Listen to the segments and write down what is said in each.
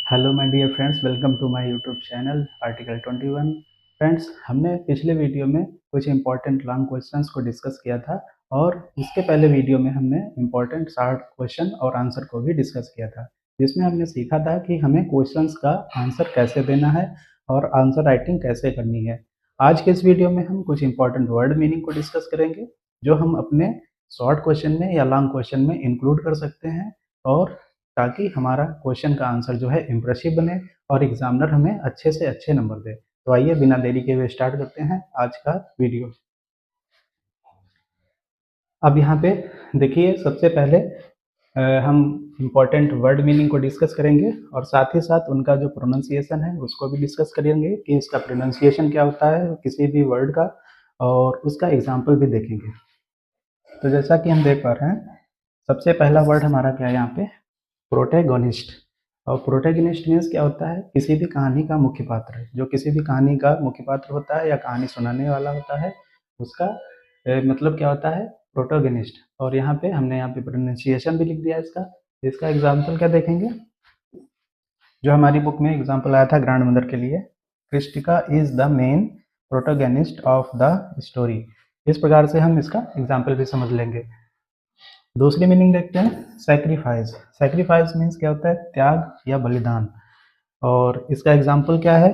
Hello my dear friends, welcome to my YouTube channel article 21। Friends, हमने पिछले video में कुछ इंपॉर्टेंट लॉन्ग क्वेश्चंस को डिस्कस किया था और उसके पहले वीडियो में हमने इंपॉर्टेंट शॉर्ट क्वेश्चन और आंसर को भी डिस्कस किया था, जिसमें हमने सीखा था कि हमें क्वेश्चंस का आंसर कैसे देना है और आंसर राइटिंग कैसे करनी है। आज के इस वीडियो में हम कुछ इंपॉर्टेंट वर्ड मीनिंग को डिस्कस करेंगे, जो हम अपने शॉर्ट क्वेश्चन में या लॉन्ग क्वेश्चन में इंक्लूड कर सकते हैं, और ताकि हमारा क्वेश्चन का आंसर जो है इम्प्रेसिव बने और एग्जामिनर हमें अच्छे से अच्छे नंबर दे। तो आइए बिना देरी के हुए स्टार्ट करते हैं आज का वीडियो। अब यहाँ पे देखिए, सबसे पहले हम इम्पोर्टेंट वर्ड मीनिंग को डिस्कस करेंगे और साथ ही साथ उनका जो प्रोनाउंसिएशन है उसको भी डिस्कस करेंगे कि इसका प्रोनाउंसिएशन क्या होता है किसी भी वर्ड का, और उसका एग्जाम्पल भी देखेंगे। तो जैसा कि हम देख पा रहे हैं, सबसे पहला वर्ड हमारा क्या है यहाँ पे, प्रोटैगोनिस्ट। और प्रोटैगनिस्ट मीन्स क्या होता है, किसी भी कहानी का मुख्य पात्र। जो किसी भी कहानी का मुख्य पात्र होता है या कहानी सुनाने वाला होता है, उसका मतलब क्या होता है, प्रोटैगनिस्ट। और हमने यहाँ पे प्रोनाउंसिएशन भी लिख दिया इसका। इसका एग्जाम्पल क्या देखेंगे, जो हमारी बुक में एग्जाम्पल आया था ग्रैंड मदर के लिए, Kristika is the main protagonist of the story. इस प्रकार से हम इसका एग्जाम्पल भी समझ लेंगे। दूसरी मीनिंग देखते हैं, सैक्रिफाइस। सैक्रिफाइस मीन्स क्या होता है, त्याग या बलिदान। और इसका एग्जाम्पल क्या है,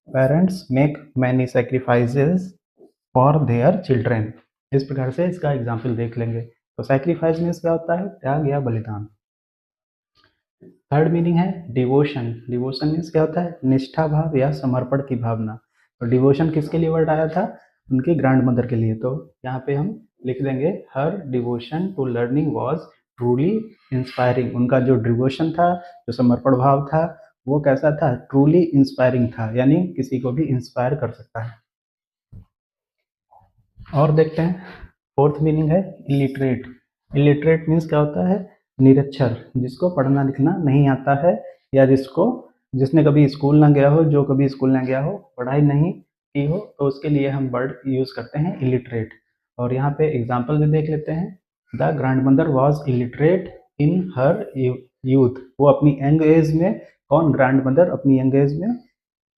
parents make many sacrifices for their children. इस प्रकार से इसका एग्जाम्पल देख लेंगे। तो सैक्रिफाइस मीन्स क्या होता है, त्याग या बलिदान। थर्ड मीनिंग है डिवोशन। डिवोशन मीन्स क्या होता है, निष्ठा भाव या समर्पण की भावना। तो डिवोशन किसके लिए वर्ड आया था, उनकी ग्रैंड मदर के लिए। तो यहाँ पे हम लिख देंगे, her devotion to learning was truly inspiring. उनका जो डिवोशन था, जो समर्पण भाव था, वो कैसा था, ट्रूली इंस्पायरिंग था, यानी किसी को भी इंस्पायर कर सकता है। और देखते हैं, फोर्थ मीनिंग है इलिटरेट। इलिटरेट मीन्स क्या होता है, निरक्षर, जिसको पढ़ना लिखना नहीं आता है, या जिसने कभी स्कूल ना गया हो, जो कभी स्कूल ना गया हो, पढ़ाई नहीं की हो, तो उसके लिए हम वर्ड यूज करते हैं इलिटरेट। और यहाँ पे एग्जाम्पल भी देख लेते हैं, the grand mother was illiterate in her youth. वो अपनी यंग एज में, कौन, ग्रैंड मदर अपनी यंग एज में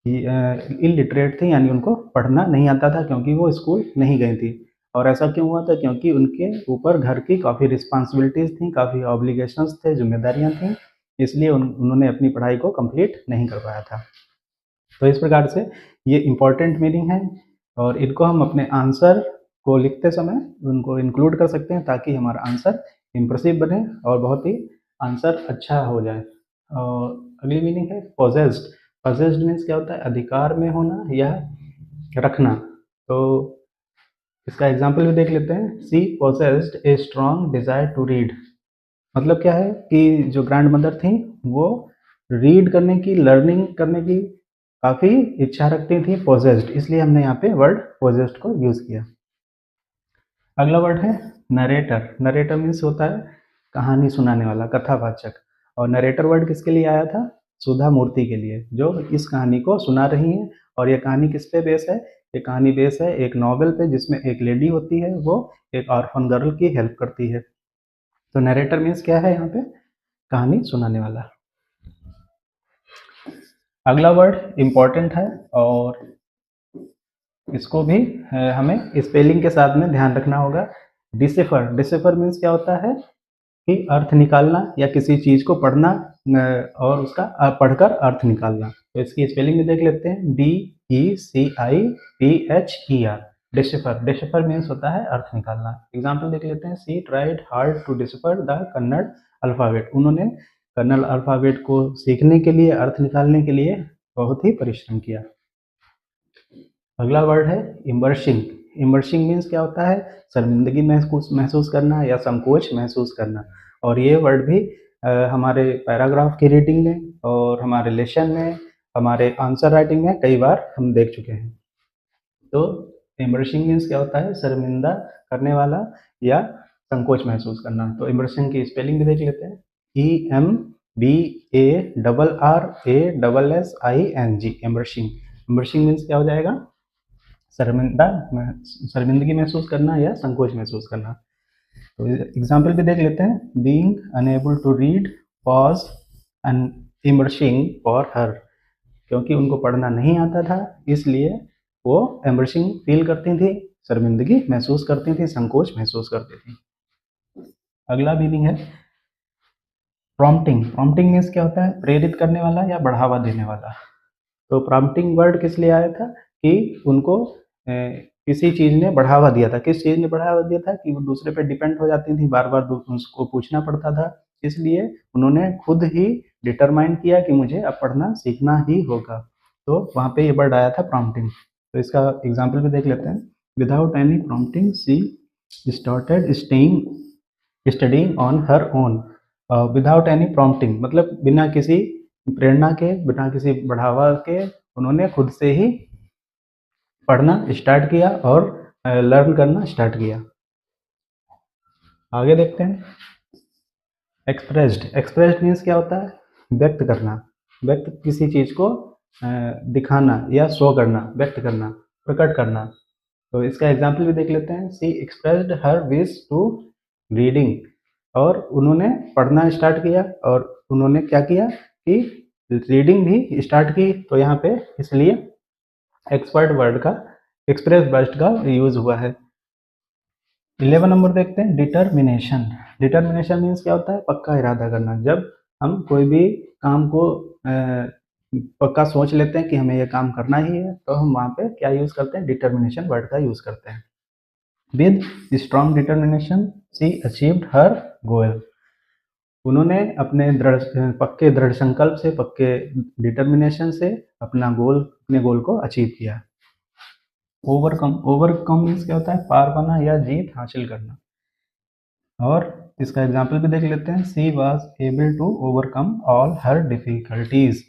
इलिटरेट थी, यानी उनको पढ़ना नहीं आता था, क्योंकि वो स्कूल नहीं गई थी। और ऐसा क्यों हुआ था, क्योंकि उनके ऊपर घर की काफ़ी रिस्पॉन्सिबिलिटीज़ थी, काफ़ी ऑब्लिगेशंस थे, जिम्मेदारियां थी, इसलिए उन्होंने अपनी पढ़ाई को कंप्लीट नहीं कर पाया था। तो इस प्रकार से ये इम्पॉर्टेंट मीनिंग है, और इनको हम अपने आंसर को लिखते समय उनको इंक्लूड कर सकते हैं, ताकि हमारा आंसर इम्प्रेसिव बने और बहुत ही आंसर अच्छा हो जाए। और अगली मीनिंग है पोजेस्ड। पोजेस्ड मीन्स क्या होता है, अधिकार में होना या रखना। तो इसका एग्जाम्पल भी देख लेते हैं, she possessed a strong desire to read. मतलब क्या है कि जो ग्रैंड मदर थी, वो रीड करने की, लर्निंग करने की काफ़ी इच्छा रखती थी, पोजेस्ड, इसलिए हमने यहाँ पे वर्ड पोजेस्ड को यूज़ किया। अगला वर्ड है नरेटर। नरेटर मीन्स होता है कहानी सुनाने वाला, कथावाचक। और नरेटर वर्ड किसके लिए आया था, सुधा मूर्ति के लिए, जो इस कहानी को सुना रही हैं। और ये कहानी किस पे बेस है, ये कहानी बेस है एक नॉवेल पे, जिसमें एक लेडी होती है, वो एक ऑर्फन गर्ल की हेल्प करती है। तो नरेटर मीन्स क्या है यहाँ पे, कहानी सुनाने वाला। अगला वर्ड इंपॉर्टेंट है, और इसको भी हमें स्पेलिंग के साथ में ध्यान रखना होगा। डिसिफर। डिसिफर मीन्स क्या होता है कि अर्थ निकालना, या किसी चीज को पढ़ना और उसका पढ़कर अर्थ निकालना। तो इसकी स्पेलिंग भी देख लेते हैं, DECIPHER। डिसिफर। डिसिफर मीन्स होता है अर्थ निकालना। एग्जाम्पल देख लेते हैं, she tried hard to decipher the Kannada alphabet. उन्होंने कन्नड़ अल्फाबेट को सीखने के लिए, अर्थ निकालने के लिए बहुत ही परिश्रम किया। अगला वर्ड है इमर्सिंग। इमर्सिंग मीन्स क्या होता है, शर्मिंदगी महसूस करना या संकोच महसूस करना। और ये वर्ड भी हमारे पैराग्राफ की रीडिंग में और हमारे लेसन में, हमारे आंसर राइटिंग में कई बार हम देख चुके हैं। तो इमर्सिंग मीन्स क्या होता है, शर्मिंदा करने वाला या संकोच महसूस करना। तो इमर्सिंग की स्पेलिंग भी देख लेते हैं, EMBARRASSING। इमर्सिंग। इमर्सिंग मीन्स क्या हो जाएगा, शर्मिंदा, शर्मिंदगी महसूस करना या संकोच महसूस करना। तो एग्जाम्पल भी देख लेते हैं, being unable to read was an embarrassing for her, क्योंकि उनको पढ़ना नहीं आता था इसलिए वो एम्बैरेसिंग फील करती थी, शर्मिंदगी महसूस करती थी, संकोच महसूस करती थी। अगला मीनिंग है प्रॉम्प्टिंग। प्रॉम्प्टिंग मीन्स क्या होता है? प्रेरित करने वाला या बढ़ावा देने वाला। तो प्रॉम्प्टिंग वर्ड किस लिए आया था कि उनको किसी चीज़ ने बढ़ावा दिया था। किस चीज़ ने बढ़ावा दिया था? कि वो दूसरे पे डिपेंड हो जाती थी, बार बार उसको पूछना पड़ता था, इसलिए उन्होंने खुद ही डिटरमाइन किया कि मुझे अब पढ़ना सीखना ही होगा। तो वहाँ पे ये वर्ड आया था प्रॉम्प्टिंग। तो इसका एग्जाम्पल भी देख लेते हैं। Without any prompting she started studying on her own. Without any prompting मतलब बिना किसी प्रेरणा के, बिना किसी बढ़ावा के उन्होंने खुद से ही पढ़ना स्टार्ट किया और लर्न करना स्टार्ट किया। आगे देखते हैं एक्सप्रेस्ड। एक्सप्रेस्ड मीन्स क्या होता है? व्यक्त करना, व्यक्त किसी चीज़ को दिखाना या शो करना, व्यक्त करना, प्रकट करना। तो इसका एग्जाम्पल भी देख लेते हैं। She expressed her wish to reading, और उन्होंने पढ़ना स्टार्ट किया और उन्होंने क्या किया कि रीडिंग भी स्टार्ट की। तो यहाँ पे इसलिए एक्सपर्ट वर्ड का, एक्सप्रेस वर्ड का यूज हुआ है। 11 नंबर देखते हैं डिटर्मिनेशन। डिटर्मिनेशन मीन्स क्या होता है? पक्का इरादा करना। जब हम कोई भी काम को पक्का सोच लेते हैं कि हमें ये काम करना ही है, तो हम वहाँ पे क्या यूज़ करते हैं? डिटर्मिनेशन वर्ड का यूज़ करते हैं। With strong determination she achieved her goal. उन्होंने अपने पक्के दृढ़ संकल्प से, पक्के डिटर्मिनेशन से अपने गोल को अचीव किया। ओवरकम। ओवरकम मीन्स क्या होता है? पार पाना या जीत हासिल करना। और इसका एग्जाम्पल भी देख लेते हैं। She was able to overcome all her difficulties.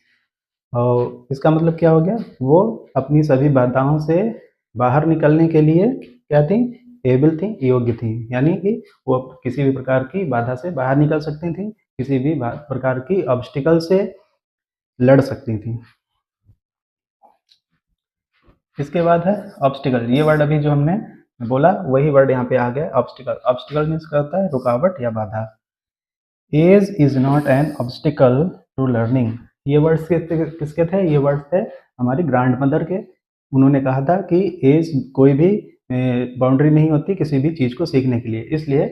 और इसका मतलब क्या हो गया? वो अपनी सभी बाधाओं से बाहर निकलने के लिए क्या थी? एबल थी, योग्य थी। यानी कि वो किसी भी प्रकार की बाधा से बाहर निकल सकती थी, किसी भी प्रकार की ऑब्स्टिकल से लड़ सकती थी। इसके बाद है ऑब्स्टिकल। ये वर्ड अभी जो हमने बोला वही वर्ड यहाँ पे आ गया, ऑब्स्टिकल। ऑब्स्टिकल मीन्स क्या होता है? रुकावट या बाधा। Age is not an obstacle to learning. ये वर्ड्स किसके थे? ये वर्ड्स थे हमारी ग्रैंड मदर के। उन्होंने कहा था कि एज कोई भी बाउंड्री नहीं होती किसी भी चीज़ को सीखने के लिए, इसलिए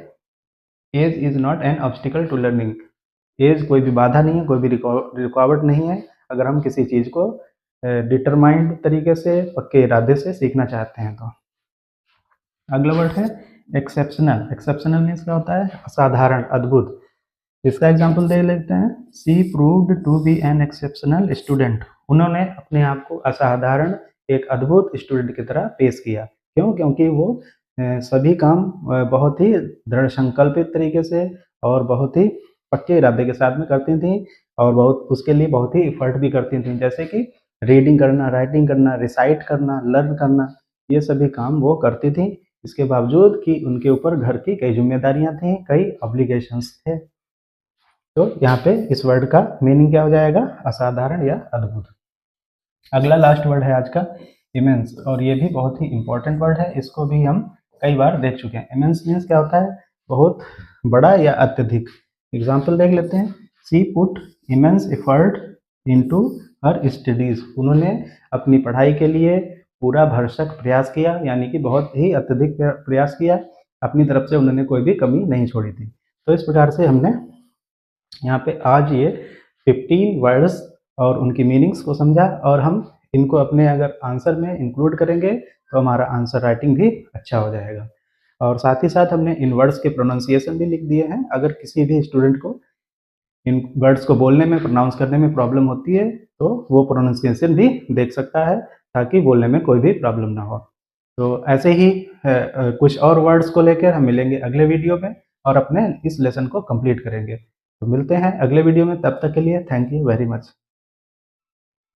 age is not an obstacle to learning. Age कोई भी बाधा नहीं है, कोई भी रुकावट नहीं है अगर हम किसी चीज़ को डिटरमाइंड तरीके से, पक्के इरादे से सीखना चाहते हैं तो। अगला वर्ड है एक्सेप्शनल। एक्सेप्शनल मीन्स क्या होता है? असाधारण, अद्भुत। इसका एग्जाम्पल दे लेते हैं। She proved to be an exceptional student. उन्होंने अपने आप को असाधारण, एक अद्भुत स्टूडेंट की तरह पेश किया। क्यों? क्योंकि वो सभी काम बहुत ही दृढ़ संकल्पित तरीके से और बहुत ही पक्के इरादे के साथ में करती थी, और बहुत उसके लिए बहुत ही एफर्ट भी करती थी, जैसे कि रीडिंग करना, राइटिंग करना, रिसाइट करना, लर्न करना, ये सभी काम वो करती थी। इसके बावजूद कि उनके ऊपर घर की कई जिम्मेदारियां थी, कई ऑब्लिगेशंस थे। तो यहाँ पे इस वर्ड का मीनिंग क्या हो जाएगा? असाधारण या अद्भुत। अगला लास्ट वर्ड है आज का इमेंस, और ये भी बहुत ही इंपॉर्टेंट वर्ड है। इसको भी हम कई बार देख चुके हैं। इमेंस मीन्स क्या होता है? बहुत बड़ा या अत्यधिक। एग्जाम्पल देख लेते हैं। She put immense effort into her studies. उन्होंने अपनी पढ़ाई के लिए पूरा भरसक प्रयास किया, यानी कि बहुत ही अत्यधिक प्रयास किया। अपनी तरफ से उन्होंने कोई भी कमी नहीं छोड़ी थी। तो इस प्रकार से हमने यहाँ पे आज ये 15 वर्ड्स और उनकी मीनिंग्स को समझा, और हम इनको अपने अगर आंसर में इंक्लूड करेंगे तो हमारा आंसर राइटिंग भी अच्छा हो जाएगा। और साथ ही साथ हमने इन वर्ड्स के प्रोनाउंसिएशन भी लिख दिए हैं। अगर किसी भी स्टूडेंट को इन वर्ड्स को बोलने में, प्रोनाउंस करने में प्रॉब्लम होती है तो वो प्रोनाउंसिएशन भी देख सकता है, ताकि बोलने में कोई भी प्रॉब्लम ना हो। तो ऐसे ही कुछ और वर्ड्स को लेकर हम मिलेंगे अगले वीडियो में और अपने इस लेसन को कंप्लीट करेंगे। तो मिलते हैं अगले वीडियो में, तब तक के लिए थैंक यू वेरी मच।